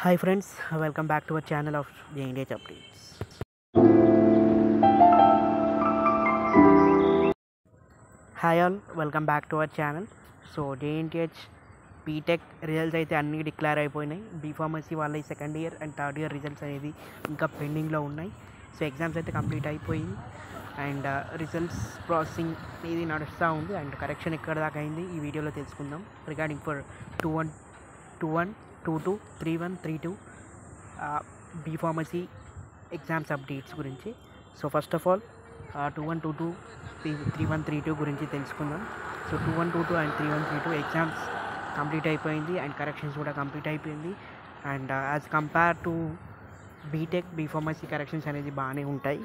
Hi friends, welcome back to our channel of JNDH Updates. Hi all, welcome back to our channel. So JNDH BTech results అయితే అన్నీ declare అయిపోయినాయి. B pharmacy వాళ్ళ second year and third year results అనేది ఇంకా పెండింగ్లో ఉన్నాయి. So exams అయితే complete అయిపోయింది అండ్ రిజల్ట్స్ ప్రాసెసింగ్ ఇది నడుస్తూ ఉంది అండ్ కరెక్షన్ ఎక్కడ దాకా అయింది ఈ వీడియోలో తెలుసుకుందాం. Regarding for 21, 22, 31, 32 B pharmacy exams updates గురించి. సో ఫస్ట్ ఆఫ్ ఆల్ 21, 22, 31, 32 గురించి తెలుసుకుందాం. సో 21, 22 అండ్ 31, 32 ఎగ్జామ్స్ కంప్లీట్ అయిపోయింది అండ్ కరెక్షన్స్ కూడా కంప్లీట్ అయిపోయింది. And as compare to B pharmacy corrections అనేది బాగానే ఉంటాయి.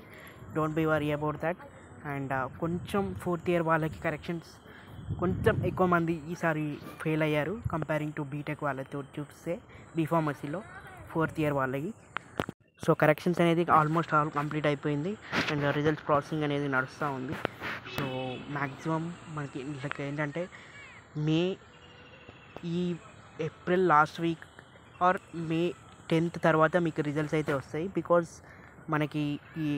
Don't be worry about that. And కొంచెం ఫోర్త్ ఇయర్ వాళ్ళకి కరెక్షన్స్ కొంచెం ఎక్కువ మంది ఈసారి ఫెయిల్ అయ్యారు కంపేరింగ్ టు బీటెక్ వాళ్ళతో చూస్తే బీఫార్మసీలో ఫోర్త్ ఇయర్ వాళ్ళకి. సో కరెక్షన్స్ అనేది ఆల్మోస్ట్ ఆల్ కంప్లీట్ అయిపోయింది అండ్ రిజల్ట్స్ ప్రాసెసింగ్ అనేది నడుస్తూ ఉంది. సో మ్యాక్సిమం మనకి లైక్ ఏంటంటే ఈ April last week or May 10th తర్వాత మీకు రిజల్ట్స్ అయితే వస్తాయి. బికాజ్ మనకి ఈ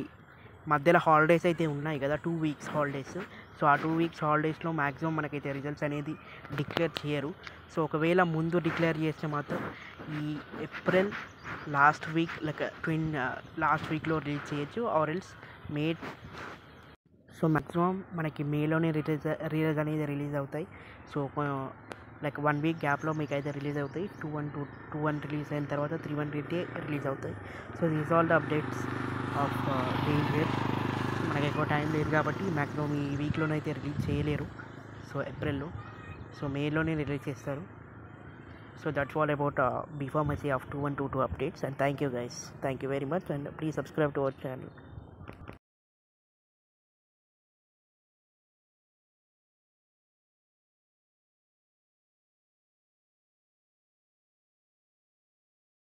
మధ్యలో హాలిడేస్ అయితే ఉన్నాయి కదా, 2 weeks హాలిడేస్. సో ఆ 2 weeks హాలిడేస్లో మ్యాక్సిమం మనకైతే రిజల్ట్స్ అనేది డిక్లేర్ చేయరు. సో ఒకవేళ ముందు డిక్లేర్ చేస్తే మాత్రం ఈ April last week like last వీక్లో రిలీజ్ చేయొచ్చు or else May. So maximum మనకి మేలోనే రిలీజ్ అనేది రిలీజ్ అవుతాయి. సో లైక్ 1 week గ్యాప్లో మీకు అయితే రిలీజ్ అవుతాయి. 21 రిలీజ్ అయిన తర్వాత 31 రిలీజ్ అవుతాయి. So these all the updates of JNDH. మనకి ఎక్కువ టైం లేదు కాబట్టి మ్యాక్సిమం ఈ వీక్లోనైతే రిలీజ్ చేయలేరు. సో ఏప్రిల్లో, సో మేలోనే రిలీజ్ చేస్తారు. So that's all about B Pharmacy of 21, 22 updates. And thank you guys. Thank you very much and please subscribe to our channel.